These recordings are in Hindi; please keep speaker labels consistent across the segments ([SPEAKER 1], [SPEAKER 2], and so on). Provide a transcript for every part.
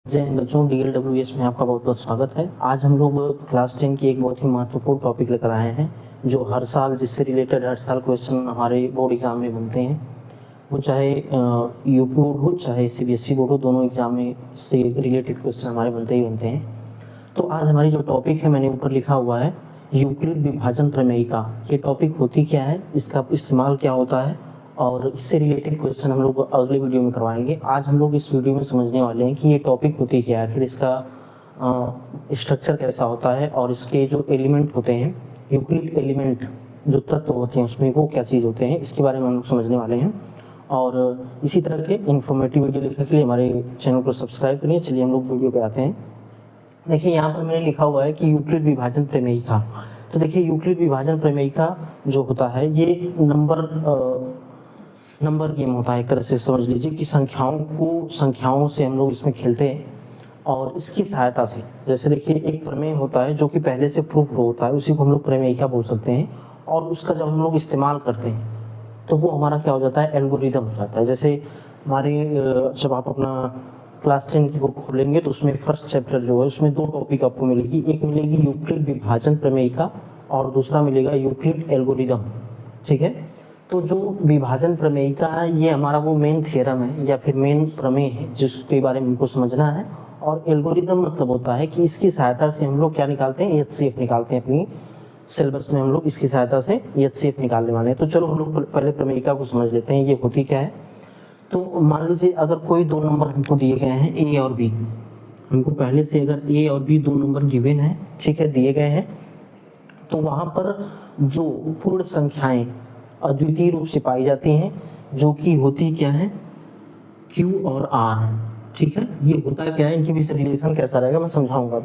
[SPEAKER 1] जय हिंद बच्चों, DLWS में आपका बहुत बहुत स्वागत है। आज हम लोग क्लास 10 की एक बहुत ही महत्वपूर्ण टॉपिक लेकर आए हैं, जो हर साल जिससे रिलेटेड हर साल क्वेश्चन हमारे बोर्ड एग्जाम में बनते हैं। वो चाहे यूपी बोर्ड हो चाहे CBSE बोर्ड हो, दोनों एग्जाम में इससे रिलेटेड क्वेश्चन हमारे बनते ही बनते हैं। तो आज हमारी जो टॉपिक है, मैंने ऊपर लिखा हुआ है यूक्लिड विभाजन प्रमेयिका। ये टॉपिक होती क्या है, इसका इस्तेमाल क्या होता है, और इससे रिलेटेड क्वेश्चन हम लोग अगले वीडियो में करवाएंगे। आज हम लोग इस वीडियो में समझने वाले हैं कि ये टॉपिक होती क्या है, फिर इसका स्ट्रक्चर कैसा होता है, और इसके जो एलिमेंट होते हैं, यूक्लिड एलिमेंट जो तत्व होते हैं उसमें वो क्या चीज़ होते हैं, इसके बारे में हम लोग समझने वाले हैं। और इसी तरह के इन्फॉर्मेटिव वीडियो देखने के लिए हमारे चैनल को सब्सक्राइब करिए। चलिए हम लोग वीडियो पे आते हैं। देखिए यहाँ पर मैंने लिखा हुआ है कि यूक्लिड विभाजन प्रमेयिका। तो देखिए यूक्लिड विभाजन प्रमेयिका जो होता है, ये नंबर गेम होता है। एक तरह से समझ लीजिए कि संख्याओं से हम लोग इसमें खेलते हैं, और इसकी सहायता से, जैसे देखिए एक प्रमेय होता है जो कि पहले से प्रूफ होता है, उसी को हम लोग प्रमेयिका बोल सकते हैं। और उसका जब हम लोग इस्तेमाल करते हैं तो वो हमारा क्या हो जाता है, एल्गोरिदम हो जाता है। जैसे हमारे जब आप अपना क्लास 10 की बुक खोलेंगे तो उसमें फर्स्ट चैप्टर जो है उसमें दो टॉपिक आपको मिलेगी। एक मिलेगी यूक्लिड विभाजन प्रमेयिका और दूसरा मिलेगा यूक्लिड एल्गोरिदम। ठीक है, तो जो विभाजन प्रमेयिका है ये हमारा वो मेन थ्योरम है या फिर मेन प्रमेय है जिसके बारे में हमको समझना है। और एल्गोरिदम मतलब होता है कि इसकी सहायता से हम लोग क्या निकालते हैं, HCF निकालते हैं। अपनी सिलेबस में हम लोग इसकी सहायता से HCF निकालने वाले हैं। तो चलो हम लोग पहले प्रमेयिका को समझ लेते हैं, ये होती क्या है। तो मान लीजिए अगर कोई दो नंबर हमको दिए गए हैं A और B, हमको पहले से अगर A और B दो नंबर गिवन है, ठीक है, दिए गए हैं, तो वहाँ पर दो पूर्ण संख्याएं अद्वितीय रूप से पाई जाती हैं, जो कि होती क्या है, Q और R। ठीक है, ये होता क्या है, इनके बीच रिलेशन कैसा रहेगा मैं समझाऊंगा।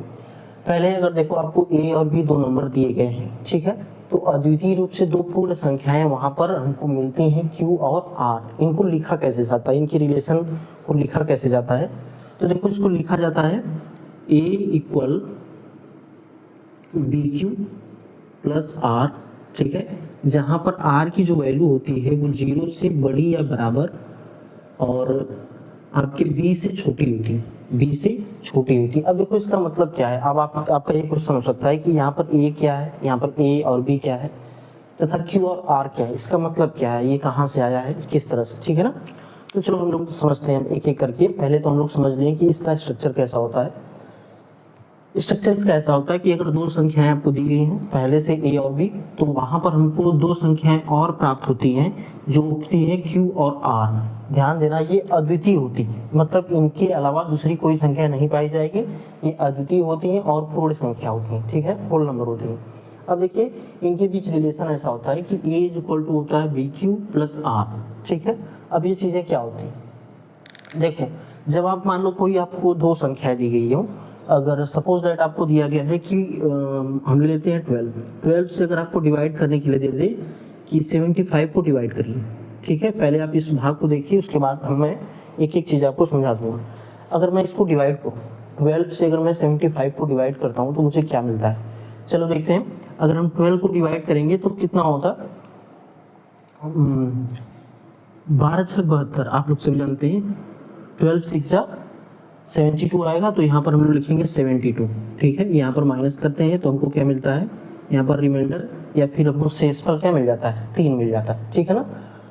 [SPEAKER 1] पहले अगर देखो आपको A और B दो नंबर दिए गए हैं, ठीक है, तो अद्वितीय रूप से दो पूर्ण संख्याएं वहां पर हमको मिलती हैं Q और R। इनको लिखा कैसे जाता है, इनकी रिलेशन को लिखा कैसे जाता है, तो देखो इसको लिखा जाता है A equal BQ plus R। ठीक है, जहां पर R की जो वैल्यू होती है वो 0 से बड़ी या बराबर और आपके B से छोटी होती है, B से छोटी होती है। अब देखो इसका मतलब क्या है। अब आपका ये क्वेश्चन हो सकता है कि यहाँ पर A क्या है, यहाँ पर A और B क्या है, तथा Q और R क्या है, इसका मतलब क्या है, ये कहाँ से आया है, किस तरह से। ठीक है ना, तो चलो हम लोग समझते हैं एक एक करके। पहले तो हम लोग समझ लें कि इसका स्ट्रक्चर कैसा होता है। स्ट्रक्चर इसका ऐसा होता है कि अगर दो संख्याएं आपको दी गई हैं पहले से A और B, तो वहां पर हमको दो संख्याएं और प्राप्त होती हैं जो होती है Q और R। ध्यान देना, ये अद्वितीय होती है, मतलब इनके अलावा दूसरी कोई संख्या नहीं पाई जाएगी। ये अद्वितीय होती हैं और पूर्ण संख्या होती हैं, ठीक है, होल नंबर होती हैं। अब देखिए इनके बीच रिलेशन ऐसा होता है कि A इज इक्वल टू होता है BQ प्लस R। ठीक है, अब ये चीजें क्या होती हैं, देखो जब आप मान लो कोई आपको दो संख्याएं दी गई हो, अगर सपोज दैट आपको दिया गया है कि हम लेते हैं 12 से अगर आपको डिवाइड करने के लिए दे दे कि 75 को डिवाइड करिए। ठीक है, पहले आप इस भाग को देखिए, उसके बाद मैं एक एक चीज़ आपको समझा दूंगा। अगर मैं इसको डिवाइड करूँ 12 से, अगर मैं 75 को डिवाइड करता हूँ तो मुझे क्या मिलता है, चलो देखते हैं। अगर हम 12 को डिवाइड करेंगे तो कितना होता, 12 से 72, आप लोग सभी जानते हैं 12 6 72 आएगा, तो यहाँ पर हम लोग लिखेंगे 72। ठीक है, यहाँ पर माइनस करते हैं तो हमको क्या मिलता है, यहाँ पर रिमाइंडर या फिर हमको शेषफल क्या मिल जाता है, 3 मिल जाता है। ठीक है ना,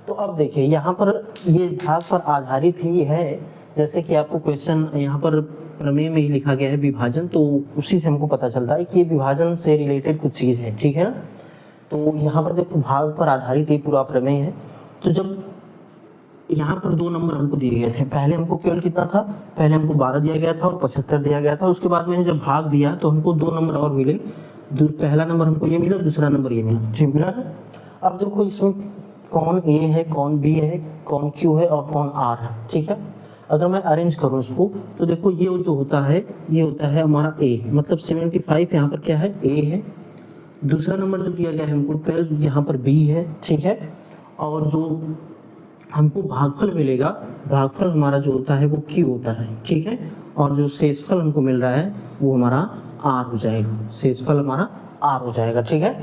[SPEAKER 1] तो अब देखिए यहाँ पर ये भाग पर आधारित ही है, जैसे कि आपको क्वेश्चन यहाँ पर प्रमेय में ही लिखा गया है विभाजन, तो उसी से हमको पता चलता है कि ये विभाजन से रिलेटेड कुछ चीज़ है। ठीक है ना, तो यहाँ पर देखो भाग पर आधारित ये पूरा प्रमेय है। तो जब यहाँ पर दो नंबर हमको दिए गए थे, पहले हमको केवल कितना था, पहले हमको 12 दिया गया था और 75 दिया गया था। उसके बाद मैंने जब भाग दिया तो हमको दो नंबर और मिले, पहला नंबर हमको ये मिला, दूसरा नंबर ये मिला। ठीक मिला ना। अब देखो इसमें कौन A है, कौन B है, कौन Q है और कौन R है। ठीक है, अगर मैं अरेंज करूँ इसको तो देखो ये जो होता है ये होता है हमारा A, मतलब 75 यहाँ पर क्या है, A है। दूसरा नंबर जो दिया गया है हमको 12, यहाँ पर B है। ठीक है, और जो हमको भागफल मिलेगा, भागफल हमारा जो होता है वो Q होता है। ठीक है, और जो शेषफल हमको मिल रहा है वो हमारा R हो जाएगा, शेषफल हमारा R हो जाएगा। ठीक है,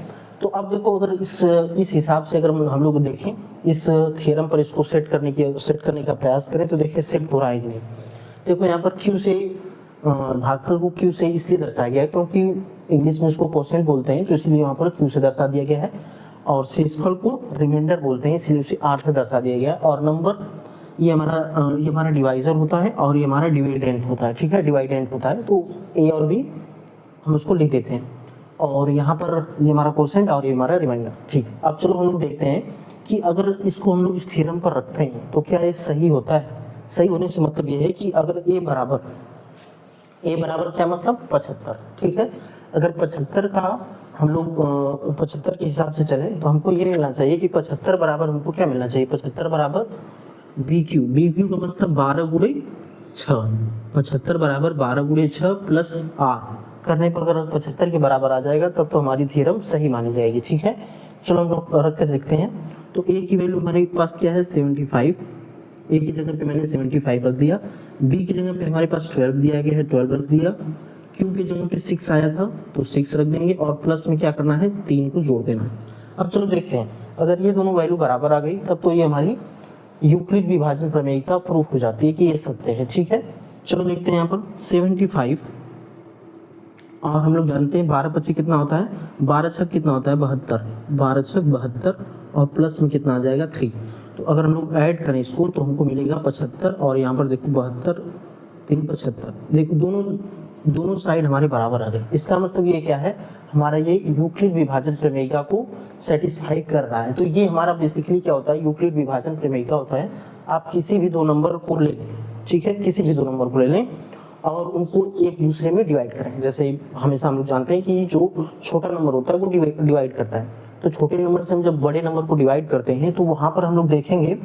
[SPEAKER 1] तो अब देखो अगर इस हिसाब से अगर हम लोग देखें, इस थ्योरम पर इसको सेट करने का प्रयास करें तो देखिए सेट हो रहा है कि नहीं। देखो यहाँ पर Q से भागफल को क्यू से इसलिए दर्शाया गया है क्योंकि इंग्लिश में इसको कोशेंट बोलते हैं, तो इसलिए यहाँ पर क्यू से दर्शा दिया गया है। और शेषफल को रिमाइंडर बोलते हैं, इसलिए उसे आर से दर्शा दिया गया है। और नंबर ये हमारा डिवाइजर होता है और ये हमारा डिविडेंट होता है, ठीक है, डिवाइडेंट होता है। तो ए और बी हम उसको लिख देते हैं, और यहाँ पर ये हमारा कोशेंट और ये हमारा रिमाइंडर, ठीक है। अब चलो हम लोग देखते हैं कि अगर इसको हम लोग इस थ्योरम पर रखते हैं तो क्या ये सही होता है। सही होने से मतलब ये है कि अगर ए बराबर क्या मतलब 75, ठीक है। अगर 75 का हम लोग 75 के हिसाब से चले तो हमको ये मिलना चाहिए कि 75 बराबर हमको क्या मिलना चाहिए, 75 बराबर बी क्यू का मतलब 12 गुणे 6, 75 बराबर 12 गुणे 6 प्लस आर करने पर अगर 75 के बराबर आ जाएगा तब तो हमारी थ्योरम सही मानी जाएगी, ठीक है। चलो हम लोग रख कर देखते हैं। तो ए की वैल्यू हमारे पास क्या है 75, ए की जगह पे मैंने 75 रख दिया, बी की जगह पे हमारे पास 12 दिया गया है, 12 रख दिया, क्यू की जगह पे 6 आया था तो 6 रख देंगे, और प्लस में क्या करना है 3 को जोड़ देना है। अब चलो देखते हैं, अगर ये दोनों वैल्यू बराबर आ गई तब तो ये हमारी यूक्लिड विभाजन प्रमेय का प्रूफ हो जाती है कि ये सत्य है, ठीक है। चलो देखते हैं यहाँ पर 75, और हम लोग जानते हैं 12 25 कितना होता है, 12 छक कितना होता है 72, 12 छक 72, और प्लस में कितना आ जाएगा 3। तो अगर हम लोग ऐड करें इसको तो हमको मिलेगा 75, और यहाँ पर देखो 72 3 75, देखो दोनों साइड हमारे बराबर आ गए। इसका मतलब ये क्या है, हमारा ये यूक्लिड विभाजन प्रमेयिका को सेटिस्फाई कर रहा है। तो ये हमारा बेसिकली क्या होता है, यूक्लिड विभाजन प्रमेयिका होता है। आप किसी भी दो नंबर को ले लें, ठीक है, किसी भी दो नंबर को ले लें और उनको एक दूसरे में डिवाइड करें। जैसे हमेशा हम लोग जानते हैं कि जो छोटा नंबर होता है वो डिवाइड करता है, तो छोटे नंबर से हम जब बड़े नंबर को डिवाइड करते हैं तो वहां पर हम लोग देखेंगे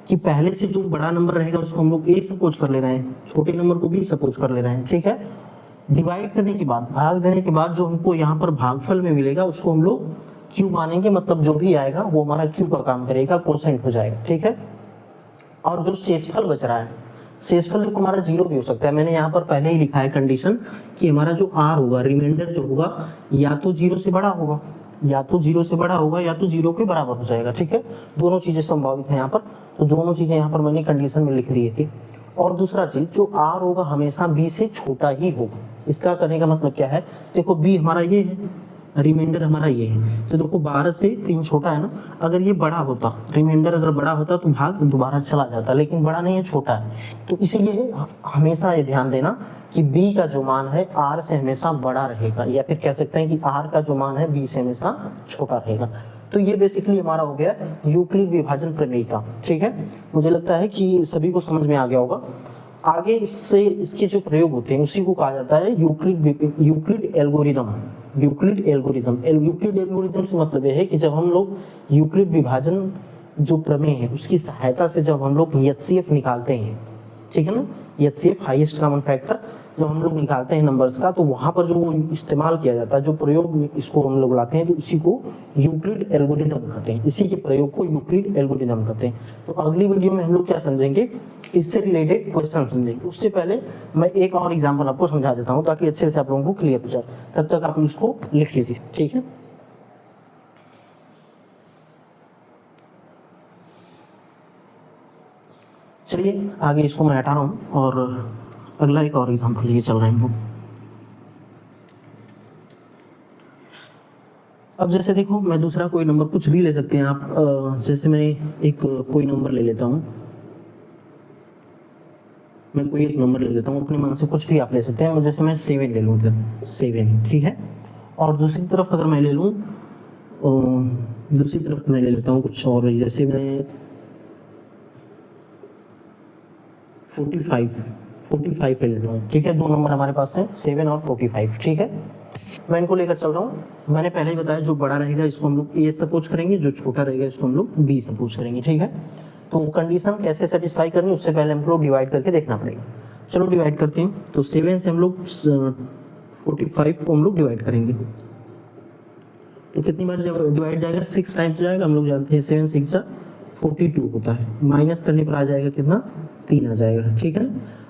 [SPEAKER 1] कि पहले से जो बड़ा नंबर रहेगा उसको हम लोग ए सपोज कर ले रहे हैं, छोटे नंबर को बी सपोज कर ले रहे हैं, ठीक है। डिवाइड करने के बाद, भाग देने के बाद जो हमको यहाँ पर भागफल में मिलेगा उसको हम लोग क्यू मानेंगे, मतलब जो भी आएगा वो हमारा क्यू का काम करेगा, कोसेंट हो जाएगा, ठीक है। और जो शेषफल बच रहा है, शेषफल देखो हमारा 0 भी हो सकता है। मैंने यहाँ पर पहले ही लिखा है कंडीशन कि हमारा जो आर होगा, रिमाइंडर जो होगा, या तो 0 से बड़ा होगा, या तो 0 से बड़ा होगा, या तो 0 के बराबर हो जाएगा, ठीक है। दोनों चीजें संभावित है यहाँ पर, तो दोनों चीजें यहाँ पर मैंने कंडीशन में लिख दी थी। और दूसरा चीज, जो आर होगा हमेशा बी से छोटा ही होगा। इसका करने का मतलब क्या है, देखो बी हमारा ये है, रिमाइंडर हमारा ये है, तो देखो 12 से 3 छोटा है ना। अगर ये बड़ा होता, रिमाइंडर अगर बड़ा होता तो भाग दोबारा चला जाता, लेकिन बड़ा नहीं है, छोटा है। तो इसीलिए हमेशा ये ध्यान देना कि बी का जो मान है आर से हमेशा बड़ा रहेगा, या फिर कह सकते हैं कि आर का जो मान है बी से हमेशा छोटा रहेगा। तो ये बेसिकली हमारा हो गया यूक्लिड विभाजन प्रमेय का, ठीक है। मुझे लगता है कि सभी को समझ में आ गया होगा। आगे इसके जो प्रयोग होते हैं उसी को कहा जाता है यूक्लिड एल्गोरिदम। यूक्लिड एल्गोरिदम से मतलब यह है कि जब हम लोग यूक्लिड विभाजन जो प्रमेय है उसकी सहायता से जब हम लोग एचसीएफ निकालते हैं, ठीक है ना, एचसीएफ हाईएस्ट कॉमन फैक्टर जब हम लोग निकालते हैं नंबर्स का, तो वहां पर जो इस्तेमाल किया जाता है, जो प्रयोग इसको हम लोग लाते हैं, तो इसी को यूक्लिड एल्गोरिदम कहते हैं। इसी के प्रयोग को यूक्लिड एल्गोरिदम कहते हैं। तो अगली वीडियो में हम लोग क्या समझेंगे, इससे रिलेटेड क्वेश्चन समझेंगे। उससे पहले मैं एक और एग्जाम्पल आपको समझा देता हूँ ताकि अच्छे से आप लोगों को क्लियर हो जाए। तब तक आप इसको लिख लीजिए, ठीक है। चलिए आगे इसको मैं हटा रहा हूँ और अगला एक और एग्जाम्पल लिए चल रहे हैं हम। अब जैसे देखो, मैं दूसरा कोई नंबर कुछ भी ले सकते हैं आप। जैसे मैं एक कोई नंबर ले लेता हूँ, मैं कोई एक नंबर ले लेता हूँ, अपने मन से कुछ भी आप ले सकते हैं। जैसे मैं 7 ले लूँ, 7, ठीक है। और दूसरी तरफ अगर मैं ले लूँ, दूसरी तरफ मैं ले लेता हूँ कुछ और, जैसे मैं 45 ले लेता हूँ, ठीक है। दो नंबर हमारे पास है 7 और 45, ठीक है। मैं इनको लेकर चल रहा हूँ। मैंने पहले ही बताया जो बड़ा रहेगा इसको हम लोग ए सपोज करेंगे, जो छोटा रहेगा इसको हम लोग बी सपोज करेंगे, ठीक है। तो कंडीशन कैसे सेटिस्फाई करनी उससे पहले हम लोग डिवाइड करके देखना पड़ेगा। चलो डिवाइड करते हैं। तो 7 से हम लोग 45 को हम लोग डिवाइड करेंगे, तो कितनी बार डिवाइड जाएगा, 6 टाइम्स जाएगा। हम लोग जानते हैं 7 6 42 होता है, माइनस करने पर आ जाएगा कितना, 3 आ जाएगा, ठीक है।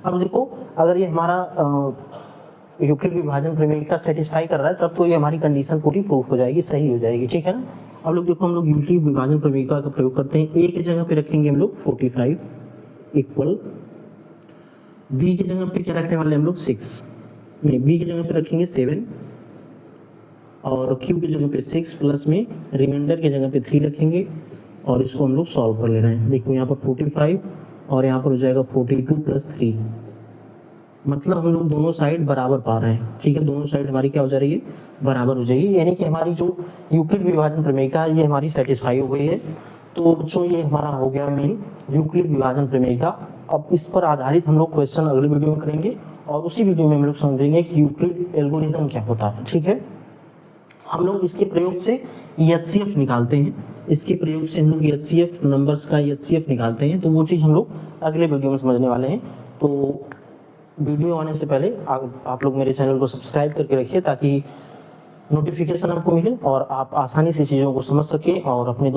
[SPEAKER 1] अब देखो, अगर ये हमारा यूक्लिड विभाजन प्रमेय का सेटिस्फाई कर रहा है तब तो ये हमारी कंडीशन पूरी प्रूफ हो जाएगी, सही हो जाएगी, ठीक है ना। अब लोग देखो, हम लोग यूक्लिड विभाजन प्रमेय का प्रयोग करते हैं। ए की जगह पे रखेंगे हम लोग 45 इक्वल, बी की जगह पे क्या रखने वाले हम लोग 6, नहीं, बी की जगह पे रखेंगे 7 और क्यू की जगह पे 6 प्लस में रिमाइंडर की जगह पे 3 रखेंगे और इसको हम लोग सॉल्व कर ले रहे हैं। देखो यहाँ पर 45 और यहाँ पर हो जाएगा 42 प्लस 3, मतलब हम लोग दोनों साइड बराबर पा रहे हैं। ठीक है, दोनों साइड हमारी क्या हो जा रही है, बराबर हो जाएगी, यानी कि हमारी जो यूक्लिड विभाजन प्रमेयिका है ये हमारी सेटिस्फाई हो गई है। तो बच्चों ये हमारा हो गया मेन यूक्लिड विभाजन प्रमेयिका। अब इस पर आधारित हम लोग क्वेश्चन अगले वीडियो में करेंगे और उसी वीडियो में हम लोग समझेंगे कि यूक्लिड एल्गोरिथम क्या होता है। ठीक है, हम लोग इसके प्रयोग से एचसीएफ निकालते हैं, इसके प्रयोग से हम लोग एचसीएफ नंबर्स का एचसीएफ निकालते हैं, तो वो चीज़ हम लोग अगले वीडियो में समझने वाले हैं। तो वीडियो आने से पहले आप लोग मेरे चैनल को सब्सक्राइब करके रखिए ताकि नोटिफिकेशन आपको मिले और आप आसानी से चीज़ों को समझ सकें और अपने